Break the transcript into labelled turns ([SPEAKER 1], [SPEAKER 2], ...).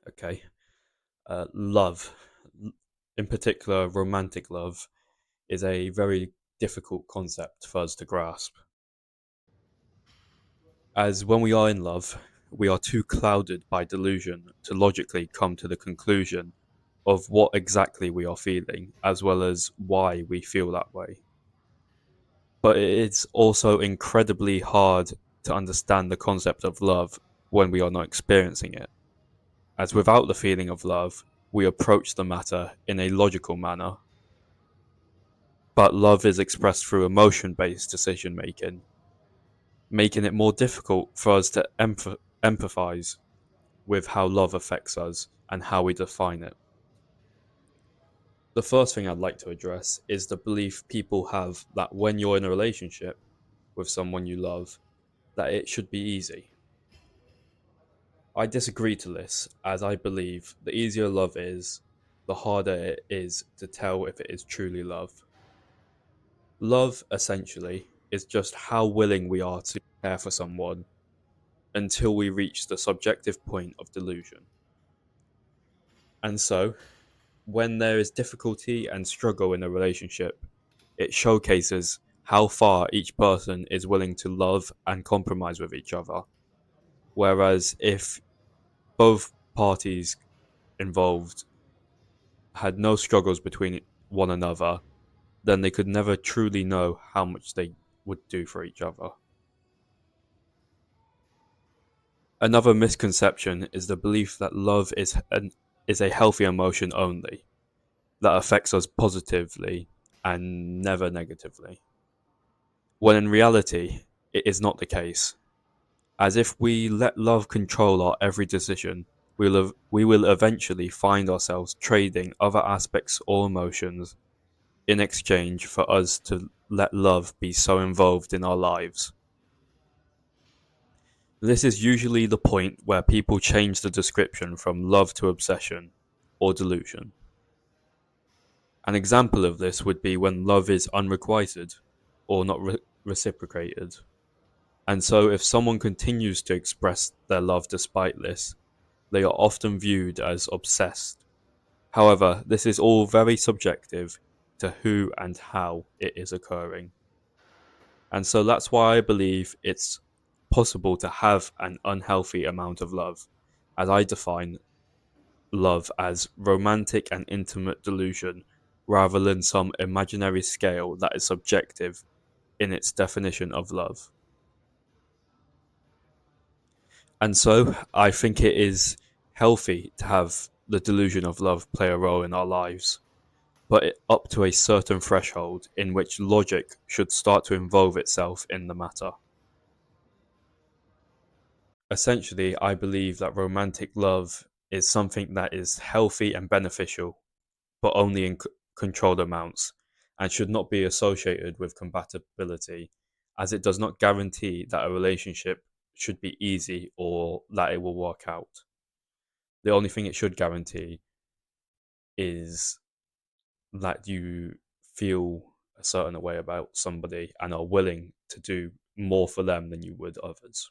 [SPEAKER 1] Okay. Love, in particular, romantic love, is a very difficult concept for us to grasp. As when we are in love, we are too clouded by delusion to logically come to the conclusion of what exactly we are feeling, as well as why we feel that way. But it's also incredibly hard to understand the concept of love when we are not experiencing it, as without the feeling of love, we approach the matter in a logical manner. But love is expressed through emotion based decision making, making it more difficult for us to empathize with how love affects us and how we define it. The first thing I'd like to address is the belief people have that when you're in a relationship with someone you love, that it should be easy. I disagree to this, as I believe the easier love is, the harder it is to tell if it is truly love. Love, essentially, is just how willing we are to care for someone until we reach the subjective point of delusion. And so, when there is difficulty and struggle in a relationship, it showcases how far each person is willing to love and compromise with each other. Whereas if both parties involved had no struggles between one another, then they could never truly know how much they would do for each other. Another misconception is the belief that love is a healthy emotion only, that affects us positively and never negatively. When in reality, it is not the case. As if we let love control our every decision, we will eventually find ourselves trading other aspects or emotions in exchange for us to let love be so involved in our lives. This is usually the point where people change the description from love to obsession or delusion. An example of this would be when love is unrequited or not reciprocated. And so, if someone continues to express their love despite this, they are often viewed as obsessed. However, this is all very subjective to who and how it is occurring. And so that's why I believe it's possible to have an unhealthy amount of love, as I define love as romantic and intimate delusion rather than some imaginary scale that is subjective in its definition of love. And so I think it is healthy to have the delusion of love play a role in our lives, but up to a certain threshold in which logic should start to involve itself in the matter. Essentially, I believe that romantic love is something that is healthy and beneficial, but only in controlled amounts, and should not be associated with compatibility, as it does not guarantee that a relationship should be easy or that it will work out. The only thing it should guarantee is that you feel a certain way about somebody and are willing to do more for them than you would others.